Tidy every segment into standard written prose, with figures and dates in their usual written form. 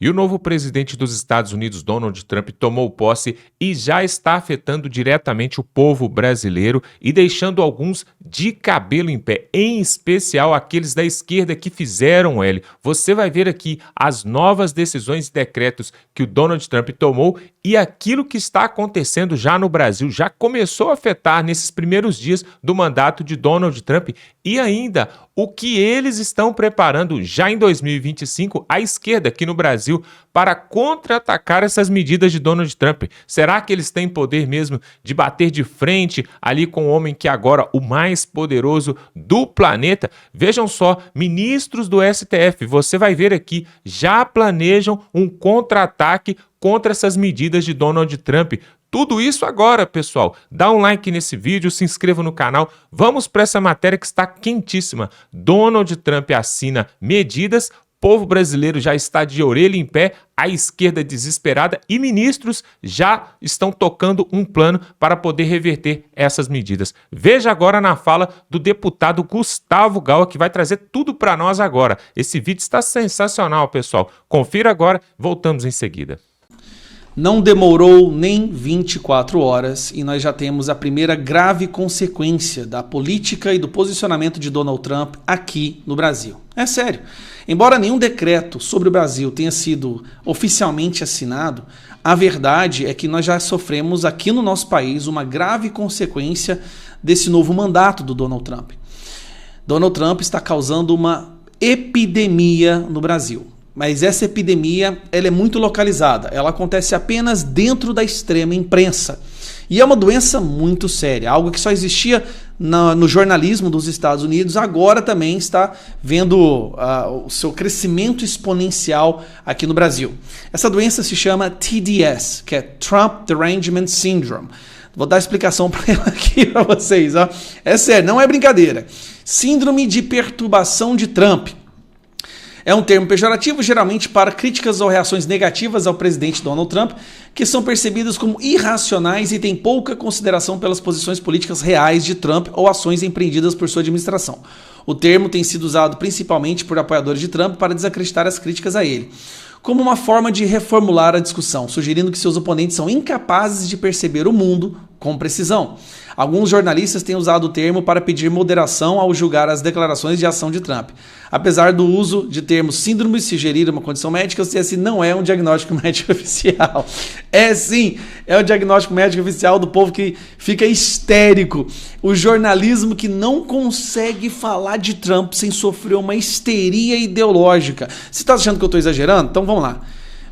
E o novo presidente dos Estados Unidos, Donald Trump, tomou posse e já está afetando diretamente o povo brasileiro e deixando alguns de cabelo em pé, em especial aqueles da esquerda que fizeram L. Você vai ver aqui as novas decisões e decretos que o Donald Trump tomou e aquilo que está acontecendo já no Brasil já começou a afetar nesses primeiros dias do mandato de Donald Trump e ainda o que eles estão preparando já em 2025, a esquerda aqui no Brasil, para contra-atacar essas medidas de Donald Trump. Será que eles têm poder mesmo de bater de frente ali com o homem que agora o mais poderoso do planeta? Vejam só, ministros do STF, você vai ver aqui, já planejam um contra-ataque contra essas medidas de Donald Trump. Tudo isso agora, pessoal. Dá um like nesse vídeo, se inscreva no canal. Vamos para essa matéria que está quentíssima. Donald Trump assina medidas, povo brasileiro já está de orelha em pé, a esquerda desesperada e ministros já estão tocando um plano para poder reverter essas medidas. Veja agora na fala do deputado Gustavo Gal, que vai trazer tudo para nós agora. Esse vídeo está sensacional, pessoal. Confira agora, voltamos em seguida. Não demorou nem 24 horas e nós já temos a primeira grave consequência da política e do posicionamento de Donald Trump aqui no Brasil. É sério. Embora nenhum decreto sobre o Brasil tenha sido oficialmente assinado, a verdade é que nós já sofremos aqui no nosso país uma grave consequência desse novo mandato do Donald Trump. Donald Trump está causando uma epidemia no Brasil. Mas essa epidemia ela é muito localizada, ela acontece apenas dentro da extrema imprensa. E é uma doença muito séria, algo que só existia no jornalismo dos Estados Unidos, agora também está vendo o seu crescimento exponencial aqui no Brasil. Essa doença se chama TDS, que é Trump Derangement Syndrome. Vou dar a explicação para ela aqui para vocês. Ó. É sério, não é brincadeira. Síndrome de perturbação de Trump. É um termo pejorativo, geralmente para críticas ou reações negativas ao presidente Donald Trump, que são percebidas como irracionais e têm pouca consideração pelas posições políticas reais de Trump ou ações empreendidas por sua administração. O termo tem sido usado principalmente por apoiadores de Trump para desacreditar as críticas a ele, como uma forma de reformular a discussão, sugerindo que seus oponentes são incapazes de perceber o mundo com precisão. Alguns jornalistas têm usado o termo para pedir moderação ao julgar as declarações de ação de Trump. Apesar do uso de termos síndrome sugerir uma condição médica, esse não é um diagnóstico médico oficial. É sim, é o diagnóstico médico oficial do povo que fica histérico. O jornalismo que não consegue falar de Trump sem sofrer uma histeria ideológica. Você está achando que eu estou exagerando? Então vamos lá.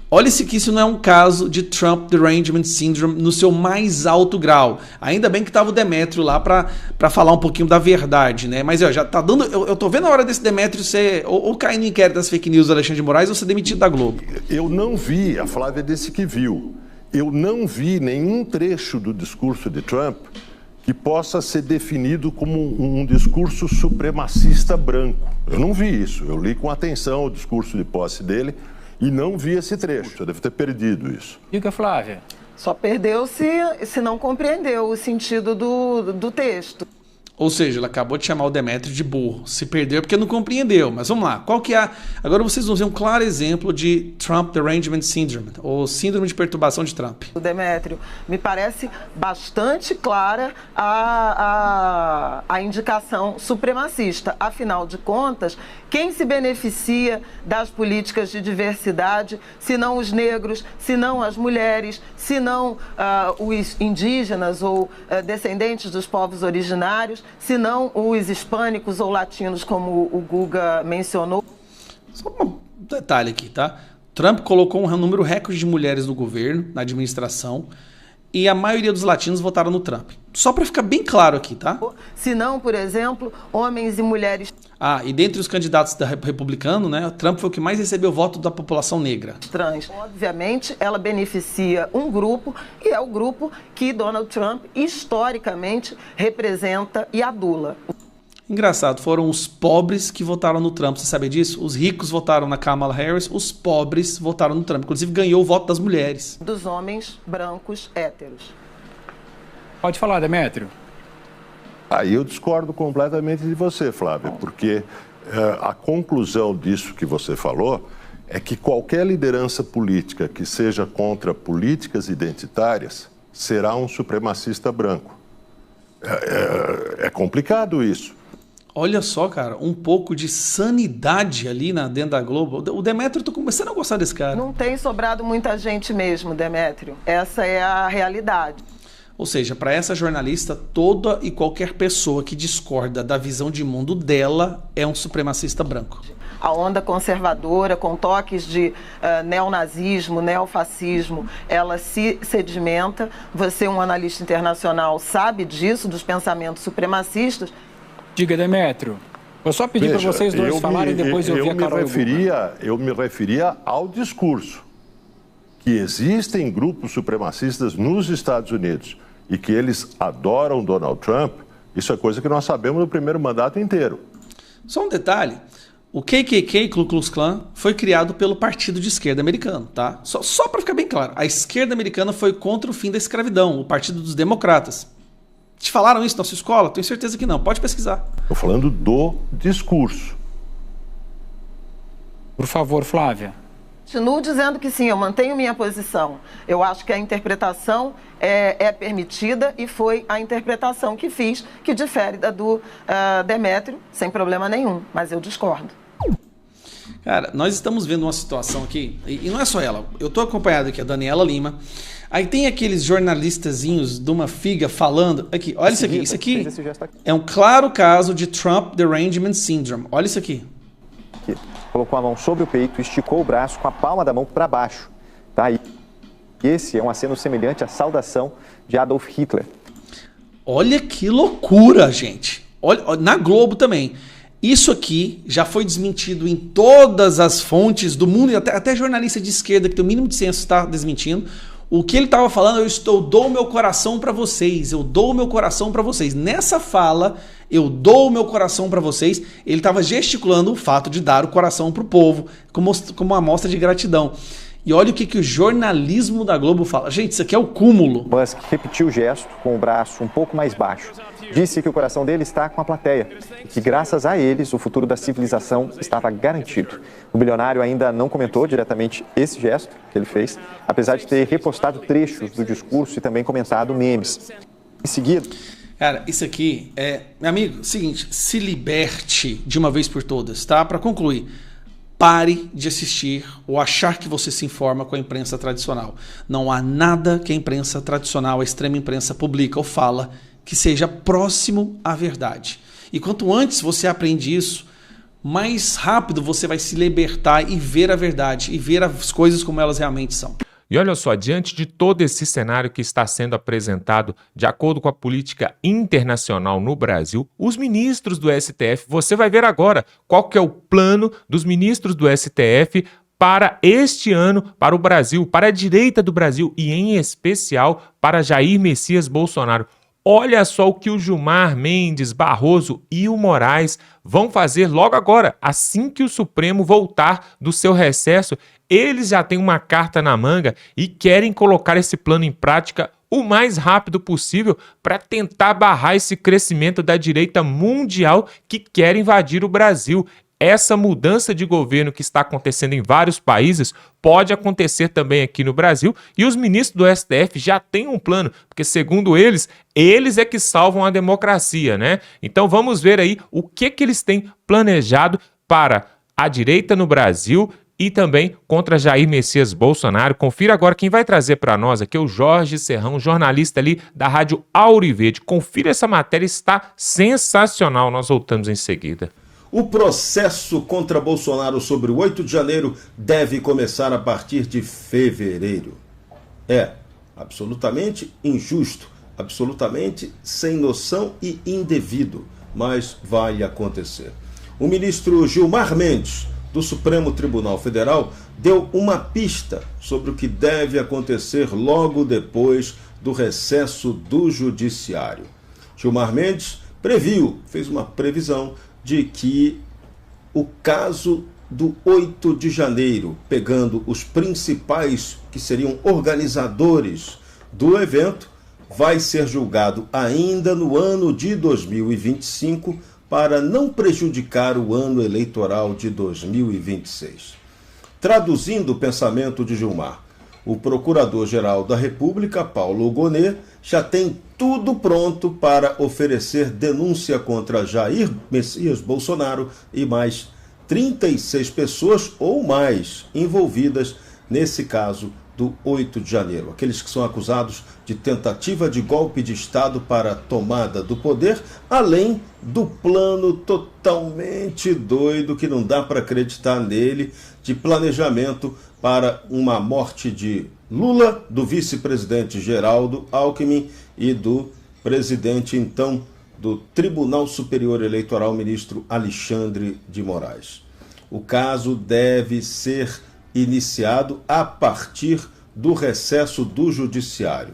Olha-se que isso não é um caso de Trump Derangement Syndrome no seu mais alto grau. Ainda bem que estava o Demétrio lá para falar um pouquinho da verdade, né? Mas ó, já tá dando. Eu tô vendo a hora desse Demétrio ser ou cair no inquérito das fake news do Alexandre de Moraes ou ser demitido da Globo. Eu não vi, a Flávia disse que viu, eu não vi nenhum trecho do discurso de Trump que possa ser definido como um discurso supremacista branco. Eu não vi isso. Eu li com atenção o discurso de posse dele. E não vi esse trecho, eu devo ter perdido isso. Diga, Flávia. Só perdeu se não compreendeu o sentido do texto. Ou seja, ela acabou de chamar o Demétrio de burro. Se perdeu porque não compreendeu. Mas vamos lá. Qual que é? Agora vocês vão ver um claro exemplo de Trump Derangement Syndrome, ou síndrome de perturbação de Trump. O Demétrio, me parece bastante clara a indicação supremacista. Afinal de contas, quem se beneficia das políticas de diversidade, se não os negros, se não as mulheres, se não os indígenas ou descendentes dos povos originários, se não os hispânicos ou latinos, como o Guga mencionou? Só um detalhe aqui, tá? Trump colocou um número recorde de mulheres no governo, na administração, e a maioria dos latinos votaram no Trump. Só para ficar bem claro aqui, tá? Se não, por exemplo, homens e mulheres... E dentre os candidatos republicanos, né, Trump foi o que mais recebeu voto da população negra. Trans. Obviamente, ela beneficia um grupo, e é o grupo que Donald Trump, historicamente, representa e adula. Engraçado, foram os pobres que votaram no Trump, você sabe disso? Os ricos votaram na Kamala Harris, os pobres votaram no Trump. Inclusive ganhou o voto das mulheres. Dos homens brancos héteros. Pode falar, Demétrio. Aí eu discordo completamente de você, Flávia, porque a conclusão disso que você falou é que qualquer liderança política que seja contra políticas identitárias será um supremacista branco. É complicado isso. Olha só, cara, um pouco de sanidade ali dentro da Globo. O Demétrio, eu tô começando a gostar desse cara. Não tem sobrado muita gente mesmo, Demétrio. Essa é a realidade. Ou seja, para essa jornalista, toda e qualquer pessoa que discorda da visão de mundo dela é um supremacista branco. A onda conservadora, com toques de neonazismo, neofascismo, ela se sedimenta. Você, um analista internacional, sabe disso, dos pensamentos supremacistas. Diga, Demétrio. Eu só pedi para vocês dois falarem e depois eu vi a Carol. Eu me referia ao discurso. Que existem grupos supremacistas nos Estados Unidos e que eles adoram Donald Trump, isso é coisa que nós sabemos no primeiro mandato inteiro. Só um detalhe. O KKK, Ku Klux Klan, foi criado pelo partido de esquerda americano, tá? Só para ficar bem claro, a esquerda americana foi contra o fim da escravidão, o partido dos democratas. Te falaram isso na sua escola? Tenho certeza que não, pode pesquisar. Estou falando do discurso. Por favor, Flávia. Continuo dizendo que sim, eu mantenho minha posição. Eu acho que a interpretação é permitida e foi a interpretação que fiz, que difere da do Demétrio, sem problema nenhum, mas eu discordo. Cara, nós estamos vendo uma situação aqui, e não é só ela, eu tô acompanhado aqui, a Daniela Lima, aí tem aqueles jornalistazinhos de uma figa falando, aqui, olha isso aqui é um claro caso de Trump Derangement Syndrome, olha isso aqui. Colocou a mão sobre o peito, esticou o braço com a palma da mão para baixo, tá? E esse é um aceno semelhante à saudação de Adolf Hitler. Olha que loucura, gente. Olha, na Globo também. Isso aqui já foi desmentido em todas as fontes do mundo, e até jornalista de esquerda que tem o mínimo de senso está desmentindo. O que ele estava falando, eu dou meu coração para vocês, eu dou meu coração para vocês. Nessa fala, eu dou meu coração para vocês, ele estava gesticulando o fato de dar o coração para o povo, como uma amostra de gratidão. E olha o que o jornalismo da Globo fala. Gente, isso aqui é o cúmulo. Musk repetiu o gesto com o braço um pouco mais baixo. Disse que o coração dele está com a plateia e que, graças a eles, o futuro da civilização estava garantido. O bilionário ainda não comentou diretamente esse gesto que ele fez, apesar de ter repostado trechos do discurso e também comentado memes. Em seguida... Cara, isso aqui meu amigo, seguinte, se liberte de uma vez por todas, tá? Para concluir, pare de assistir ou achar que você se informa com a imprensa tradicional. Não há nada que a imprensa tradicional, a extrema imprensa publica ou fala que seja próximo à verdade. E quanto antes você aprende isso, mais rápido você vai se libertar e ver a verdade, e ver as coisas como elas realmente são. E olha só, diante de todo esse cenário que está sendo apresentado de acordo com a política internacional no Brasil, os ministros do STF, você vai ver agora qual que é o plano dos ministros do STF para este ano, para o Brasil, para a direita do Brasil e em especial para Jair Messias Bolsonaro. Olha só o que o Gilmar Mendes, Barroso e o Moraes vão fazer logo agora, assim que o Supremo voltar do seu recesso. Eles já têm uma carta na manga e querem colocar esse plano em prática o mais rápido possível para tentar barrar esse crescimento da direita mundial que quer invadir o Brasil. Essa mudança de governo que está acontecendo em vários países pode acontecer também aqui no Brasil e os ministros do STF já têm um plano, porque segundo eles é que salvam a democracia, né? Então vamos ver aí o que eles têm planejado para a direita no Brasil e também contra Jair Messias Bolsonaro. Confira agora quem vai trazer para nós aqui, o Jorge Serrão, jornalista ali da Rádio Auriverde. Confira essa matéria, está sensacional. Nós voltamos em seguida. O processo contra Bolsonaro sobre o 8 de janeiro deve começar a partir de fevereiro. É absolutamente injusto, absolutamente sem noção e indevido, mas vai acontecer. O ministro Gilmar Mendes, do Supremo Tribunal Federal, deu uma pista sobre o que deve acontecer logo depois do recesso do Judiciário. Gilmar Mendes fez uma previsão de que o caso do 8 de janeiro, pegando os principais que seriam organizadores do evento, vai ser julgado ainda no ano de 2025 para não prejudicar o ano eleitoral de 2026. Traduzindo o pensamento de Gilmar, o Procurador-Geral da República, Paulo Gonet, já tem tudo pronto para oferecer denúncia contra Jair Messias Bolsonaro e mais 36 pessoas ou mais envolvidas nesse caso do 8 de janeiro. Aqueles que são acusados de tentativa de golpe de Estado para a tomada do poder, além do plano totalmente doido, que não dá para acreditar nele, de planejamento para uma morte de Lula, do vice-presidente Geraldo Alckmin e do presidente, então, do Tribunal Superior Eleitoral, ministro Alexandre de Moraes. O caso deve ser iniciado a partir do recesso do Judiciário.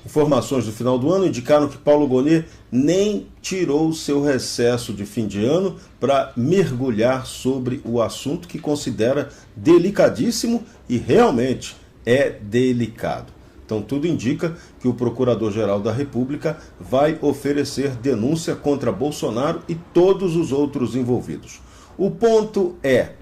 Informações do final do ano indicaram que Paulo Gonet nem tirou seu recesso de fim de ano para mergulhar sobre o assunto que considera delicadíssimo e realmente é delicado. Então tudo indica que o Procurador-Geral da República vai oferecer denúncia contra Bolsonaro e todos os outros envolvidos. O ponto é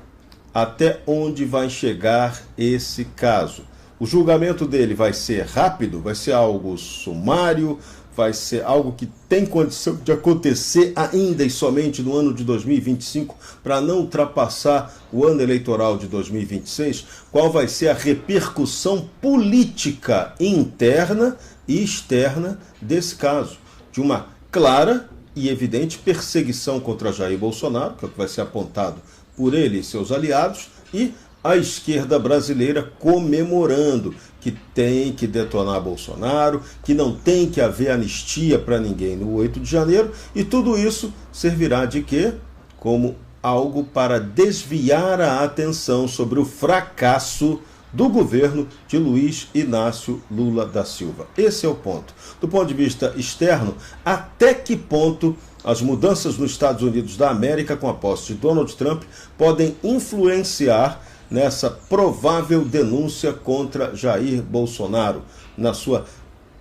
até onde vai chegar esse caso. O julgamento dele vai ser rápido, vai ser algo sumário, vai ser algo que tem condição de acontecer ainda e somente no ano de 2025, para não ultrapassar o ano eleitoral de 2026? Qual vai ser a repercussão política interna e externa desse caso? De uma clara e evidente perseguição contra Jair Bolsonaro, que é o que vai ser apontado por ele e seus aliados, e a esquerda brasileira comemorando que tem que detonar Bolsonaro, que não tem que haver anistia para ninguém no 8 de janeiro, e tudo isso servirá de quê? Como algo para desviar a atenção sobre o fracasso do governo de Luiz Inácio Lula da Silva. Esse é o ponto. Do ponto de vista externo, até que ponto as mudanças nos Estados Unidos da América com a posse de Donald Trump podem influenciar nessa provável denúncia contra Jair Bolsonaro, na sua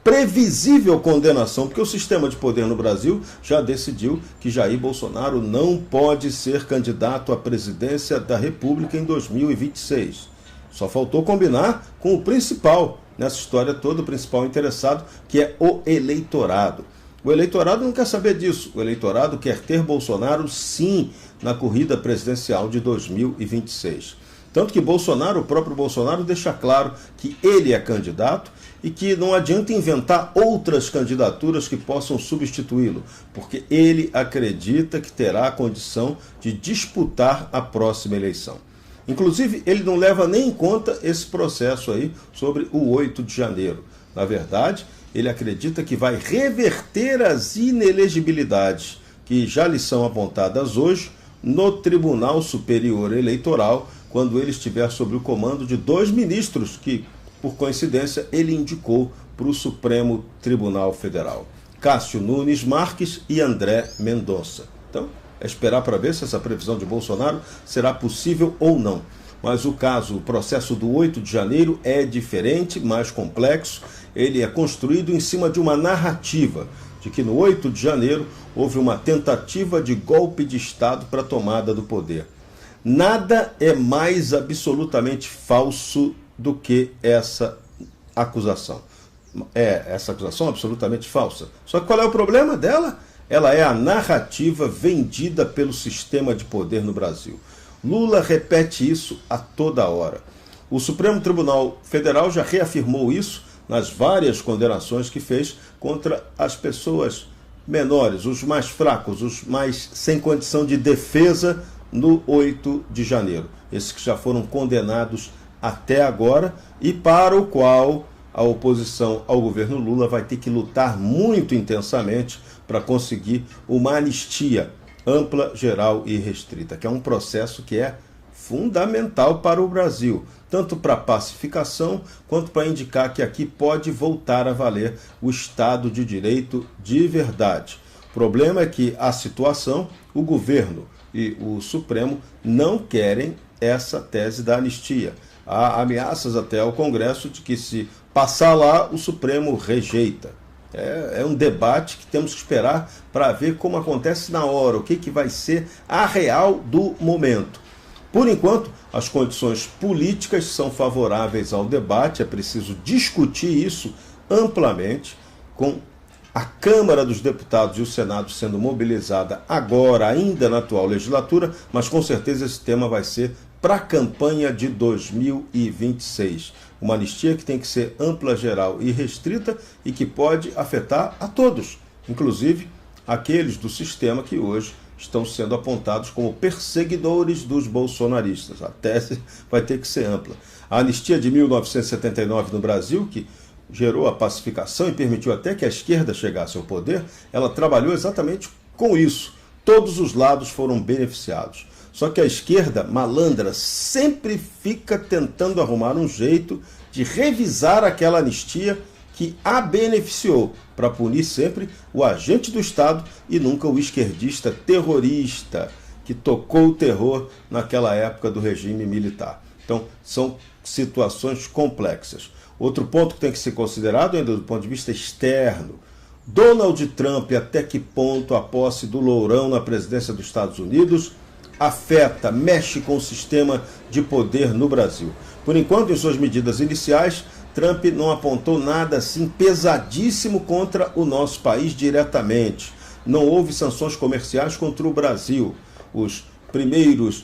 previsível condenação, porque o sistema de poder no Brasil já decidiu que Jair Bolsonaro não pode ser candidato à presidência da República em 2026. Só faltou combinar com o principal nessa história toda, o principal interessado, que é o eleitorado. O eleitorado não quer saber disso. O eleitorado quer ter Bolsonaro, sim, na corrida presidencial de 2026. Tanto que Bolsonaro, o próprio Bolsonaro, deixa claro que ele é candidato e que não adianta inventar outras candidaturas que possam substituí-lo, porque ele acredita que terá a condição de disputar a próxima eleição. Inclusive, ele não leva nem em conta esse processo aí sobre o 8 de janeiro. Na verdade, ele acredita que vai reverter as inelegibilidades que já lhe são apontadas hoje no Tribunal Superior Eleitoral, quando ele estiver sob o comando de 2 ministros que, por coincidência, ele indicou para o Supremo Tribunal Federal: Cássio Nunes Marques e André Mendonça. Então, é esperar para ver se essa previsão de Bolsonaro será possível ou não. Mas o processo do 8 de janeiro é diferente, mais complexo. Ele é construído em cima de uma narrativa de que no 8 de janeiro houve uma tentativa de golpe de Estado para a tomada do poder. Nada é mais absolutamente falso do que essa acusação. Essa acusação é absolutamente falsa. Só que qual é o problema dela? Ela é a narrativa vendida pelo sistema de poder no Brasil. Lula repete isso a toda hora. O Supremo Tribunal Federal já reafirmou isso nas várias condenações que fez contra as pessoas menores, os mais fracos, os mais sem condição de defesa no 8 de janeiro. Esses que já foram condenados até agora e para o qual a oposição ao governo Lula vai ter que lutar muito intensamente para conseguir uma anistia ampla, geral e restrita, que é um processo que é fundamental para o Brasil, tanto para a pacificação quanto para indicar que aqui pode voltar a valer o Estado de Direito de verdade. O problema é que a situação, o governo e o Supremo não querem essa tese da anistia. Há ameaças até ao Congresso de que, se passar lá, o Supremo rejeita. É um debate que temos que esperar para ver como acontece na hora, o que vai ser a real do momento. Por enquanto, As condições políticas são favoráveis ao debate, é preciso discutir isso amplamente, com a Câmara dos Deputados e o Senado sendo mobilizada agora, ainda na atual legislatura, mas com certeza esse tema vai ser para a campanha de 2026. Uma anistia que tem que ser ampla, geral e restrita e que pode afetar a todos, inclusive aqueles do sistema que hoje estão sendo apontados como perseguidores dos bolsonaristas. A tese vai ter que ser ampla. A anistia de 1979 no Brasil, que gerou a pacificação e permitiu até que a esquerda chegasse ao poder, ela trabalhou exatamente com isso. Todos os lados foram beneficiados. Só que a esquerda malandra sempre fica tentando arrumar um jeito de revisar aquela anistia que a beneficiou, para punir sempre o agente do Estado e nunca o esquerdista terrorista que tocou o terror naquela época do regime militar. Então, são situações complexas. Outro ponto que tem que ser considerado ainda do ponto de vista externo: Donald Trump, até que ponto a posse do Lourão na presidência dos Estados Unidos afeta, mexe com o sistema de poder no Brasil. Por enquanto, em suas medidas iniciais, Trump não apontou nada assim pesadíssimo contra o nosso país diretamente. Não houve sanções comerciais contra o Brasil. Os primeiros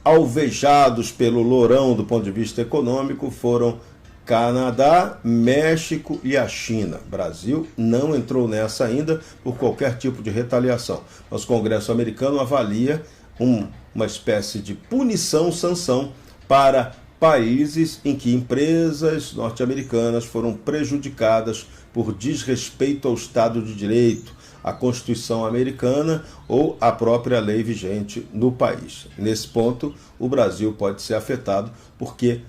alvejados pelo Lourão do ponto de vista econômico foram Canadá, México e a China. Brasil não entrou nessa ainda por qualquer tipo de retaliação. Mas o Congresso americano avalia uma espécie de punição, sanção para países em que empresas norte-americanas foram prejudicadas por desrespeito ao Estado de Direito, à Constituição americana ou à própria lei vigente no país. Nesse ponto, o Brasil pode ser afetado, porque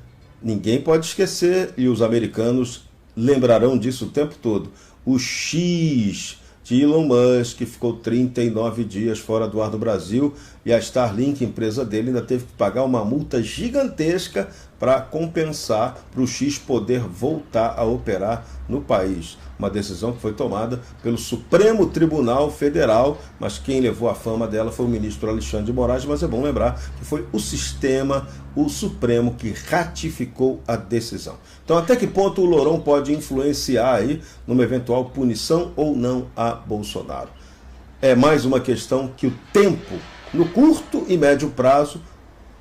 ninguém pode esquecer, e os americanos lembrarão disso o tempo todo, o X de Elon Musk, que ficou 39 dias fora do ar do Brasil, e a Starlink, empresa dele, ainda teve que pagar uma multa gigantesca para compensar, para o X poder voltar a operar no país. Uma decisão que foi tomada pelo Supremo Tribunal Federal, mas quem levou a fama dela foi o ministro Alexandre de Moraes, mas é bom lembrar que foi o sistema, o Supremo, que ratificou a decisão. Então, até que ponto o Lourão pode influenciar aí numa eventual punição ou não a Bolsonaro? É mais uma questão que o tempo, no curto e médio prazo,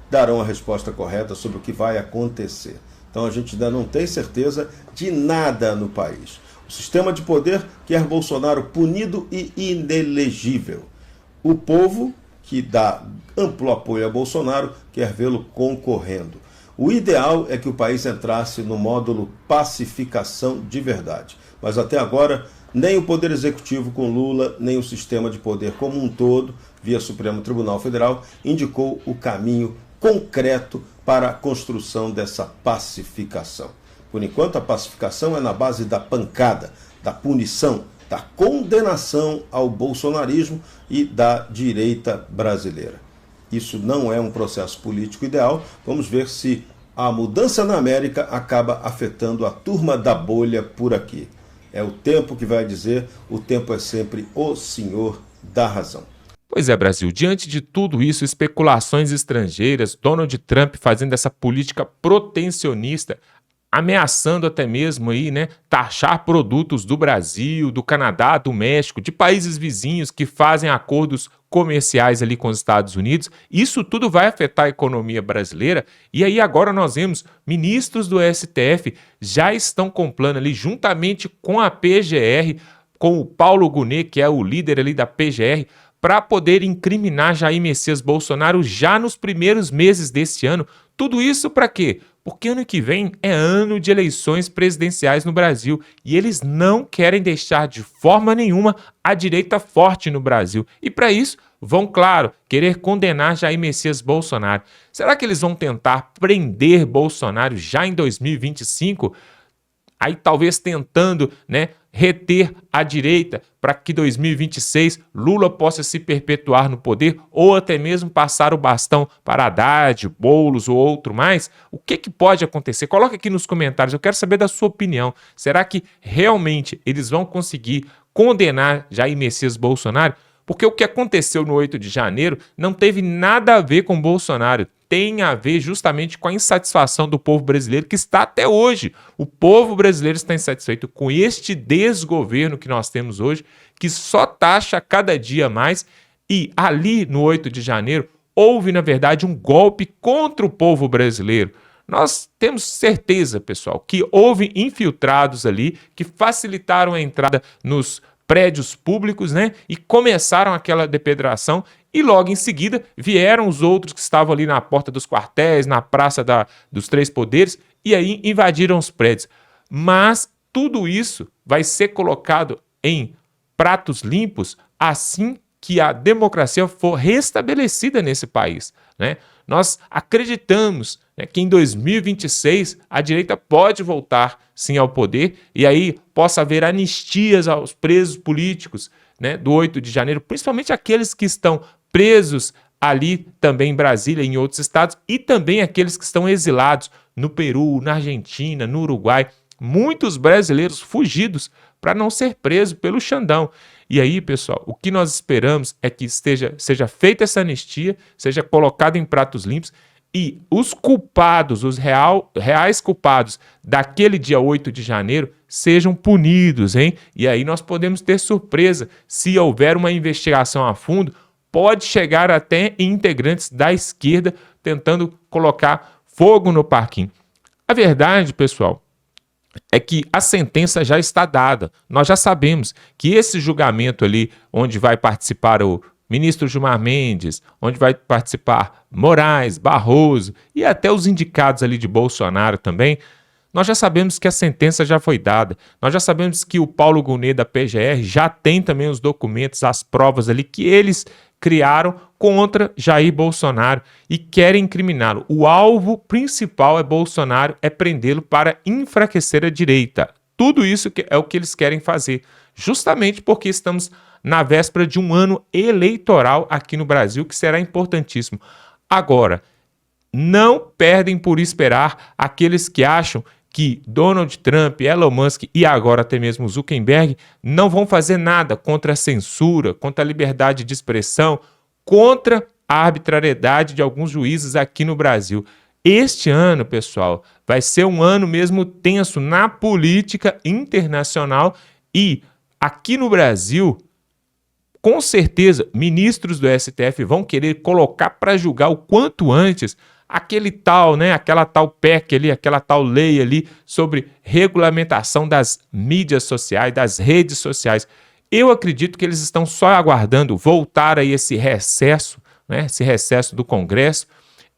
darão a resposta correta sobre o que vai acontecer. Então, a gente ainda não tem certeza de nada no país. O sistema de poder quer Bolsonaro punido e inelegível. O povo, que dá amplo apoio a Bolsonaro, quer vê-lo concorrendo. O ideal é que o país entrasse no módulo pacificação de verdade. Mas até agora, nem o Poder Executivo com Lula, nem o sistema de poder como um todo, via Supremo Tribunal Federal, indicou o caminho concreto para a construção dessa pacificação. Por enquanto, a pacificação é na base da pancada, da punição, da condenação ao bolsonarismo e da direita brasileira. Isso não é um processo político ideal. Vamos ver se a mudança na América acaba afetando a turma da bolha por aqui. É o tempo que vai dizer, o tempo é sempre o senhor da razão. Pois é, Brasil, diante de tudo isso, especulações estrangeiras, Donald Trump fazendo essa política protecionista, ameaçando até mesmo aí, né, taxar produtos do Brasil, do Canadá, do México, de países vizinhos que fazem acordos comerciais ali com os Estados Unidos. Isso tudo vai afetar a economia brasileira. E aí agora nós vemos ministros do STF já estão com plano ali, juntamente com a PGR, com o Paulo Gonet, que é o líder ali da PGR, para poder incriminar Jair Messias Bolsonaro já nos primeiros meses desse ano. Tudo isso para quê? Porque ano que vem é ano de eleições presidenciais no Brasil e eles não querem deixar de forma nenhuma a direita forte no Brasil. E para isso vão, claro, querer condenar Jair Messias Bolsonaro. Será que eles vão tentar prender Bolsonaro já em 2025? Aí talvez tentando, né, reter a direita para que 2026 Lula possa se perpetuar no poder ou até mesmo passar o bastão para Haddad, Boulos ou outro mais. O que pode acontecer? Coloca aqui nos comentários, eu quero saber da sua opinião. Será que realmente eles vão conseguir condenar Jair Messias Bolsonaro? Porque o que aconteceu no 8 de janeiro não teve nada a ver com Bolsonaro, tem a ver justamente com a insatisfação do povo brasileiro que está até hoje. O povo brasileiro está insatisfeito com este desgoverno que nós temos hoje, que só taxa cada dia mais, e ali no 8 de janeiro houve, na verdade, um golpe contra o povo brasileiro. Nós temos certeza, pessoal, que houve infiltrados ali que facilitaram a entrada nos prédios públicos, né? E começaram aquela depredação e logo em seguida vieram os outros que estavam ali na porta dos quartéis, na Praça dos Três Poderes, e aí invadiram os prédios. Mas tudo isso vai ser colocado em pratos limpos assim que a democracia for restabelecida nesse país, né? Nós acreditamos, né, que em 2026 a direita pode voltar sim ao poder e aí possa haver anistias aos presos políticos, né, do 8 de janeiro, principalmente aqueles que estão presos ali também em Brasília e em outros estados e também aqueles que estão exilados no Peru, na Argentina, no Uruguai. Muitos brasileiros fugidos para não ser presos pelo Xandão. E aí, pessoal, o que nós esperamos é que seja feita essa anistia, seja colocado em pratos limpos e os culpados, os reais culpados daquele dia 8 de janeiro sejam punidos, hein? E aí nós podemos ter surpresa. Se houver uma investigação a fundo, pode chegar até integrantes da esquerda tentando colocar fogo no parquinho. A verdade, pessoal, é que a sentença já está dada. Nós já sabemos que esse julgamento ali, onde vai participar o ministro Gilmar Mendes, onde vai participar Moraes, Barroso e até os indicados ali de Bolsonaro também, nós já sabemos que a sentença já foi dada. Nós já sabemos que o Paulo Gonet da PGR já tem também os documentos, as provas ali que eles criaram contra Jair Bolsonaro e querem incriminá-lo. O alvo principal é Bolsonaro, é prendê-lo para enfraquecer a direita. Tudo isso é o que eles querem fazer, justamente porque estamos na véspera de um ano eleitoral aqui no Brasil, que será importantíssimo. Agora, não perdem por esperar aqueles que acham que Donald Trump, Elon Musk e agora até mesmo Zuckerberg não vão fazer nada contra a censura, contra a liberdade de expressão, contra a arbitrariedade de alguns juízes aqui no Brasil. Este ano, pessoal, vai ser um ano mesmo tenso na política internacional e aqui no Brasil, com certeza, ministros do STF vão querer colocar para julgar o quanto antes aquele tal, né, aquela tal PEC ali, aquela tal lei ali sobre regulamentação das mídias sociais, das redes sociais. Eu acredito que eles estão só aguardando voltar aí esse recesso, né, esse recesso do Congresso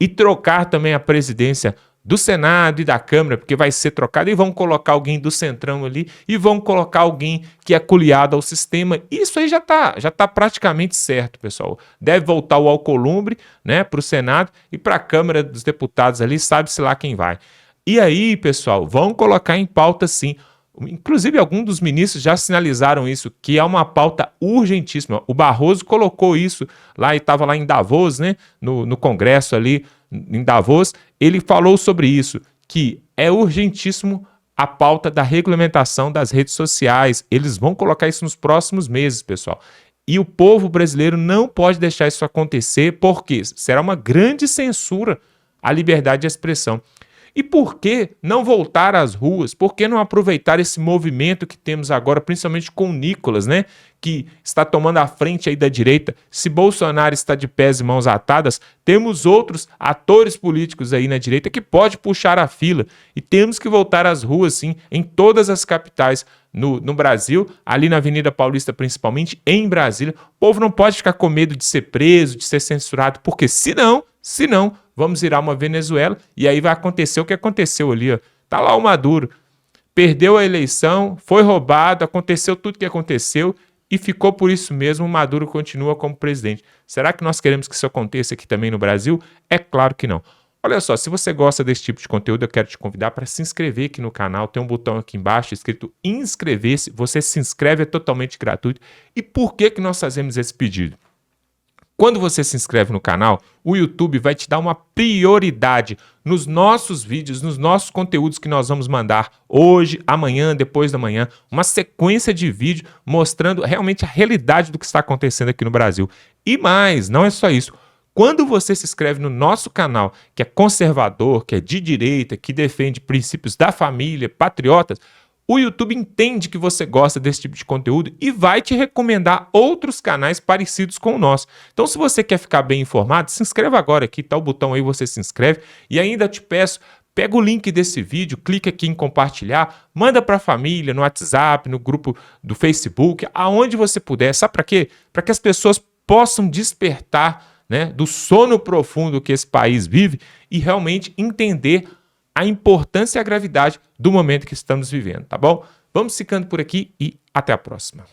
e trocar também a presidência do Senado e da Câmara, porque vai ser trocado e vão colocar alguém do Centrão ali e vão colocar alguém que é coliado ao sistema. Isso aí já tá praticamente certo, pessoal. Deve voltar o Alcolumbre, né, para o Senado e para a Câmara dos Deputados ali, sabe-se lá quem vai. E aí, pessoal, vão colocar em pauta sim. Inclusive, alguns dos ministros já sinalizaram isso, que é uma pauta urgentíssima. O Barroso colocou isso lá e estava lá em Davos, né, no Congresso ali, em Davos, ele falou sobre isso, que é urgentíssimo a pauta da regulamentação das redes sociais. Eles vão colocar isso nos próximos meses, pessoal. E o povo brasileiro não pode deixar isso acontecer, porque será uma grande censura à liberdade de expressão. E por que não voltar às ruas? Por que não aproveitar esse movimento que temos agora, principalmente com o Nicolas, né, que está tomando a frente aí da direita? Se Bolsonaro está de pés e mãos atadas, temos outros atores políticos aí na direita que pode puxar a fila. E temos que voltar às ruas, sim, em todas as capitais no Brasil, ali na Avenida Paulista principalmente, em Brasília. O povo não pode ficar com medo de ser preso, de ser censurado, porque senão, vamos virar uma Venezuela e aí vai acontecer o que aconteceu ali, ó. Tá lá o Maduro, perdeu a eleição, foi roubado, aconteceu tudo o que aconteceu e ficou por isso mesmo, o Maduro continua como presidente. Será que nós queremos que isso aconteça aqui também no Brasil? É claro que não. Olha só, se você gosta desse tipo de conteúdo, eu quero te convidar para se inscrever aqui no canal. Tem um botão aqui embaixo escrito inscrever-se. Você se inscreve, é totalmente gratuito. E por que nós fazemos esse pedido? Quando você se inscreve no canal, o YouTube vai te dar uma prioridade nos nossos vídeos, nos nossos conteúdos que nós vamos mandar hoje, amanhã, depois da manhã, uma sequência de vídeos mostrando realmente a realidade do que está acontecendo aqui no Brasil. E mais, não é só isso. Quando você se inscreve no nosso canal, que é conservador, que é de direita, que defende princípios da família, patriotas, o YouTube entende que você gosta desse tipo de conteúdo e vai te recomendar outros canais parecidos com o nosso. Então, se você quer ficar bem informado, se inscreva agora aqui, tá o botão aí, você se inscreve. E ainda te peço, pega o link desse vídeo, clica aqui em compartilhar, manda para a família, no WhatsApp, no grupo do Facebook, aonde você puder. Sabe para quê? Para que as pessoas possam despertar, né, do sono profundo que esse país vive e realmente entender a importância e a gravidade do momento que estamos vivendo, tá bom? Vamos ficando por aqui e até a próxima.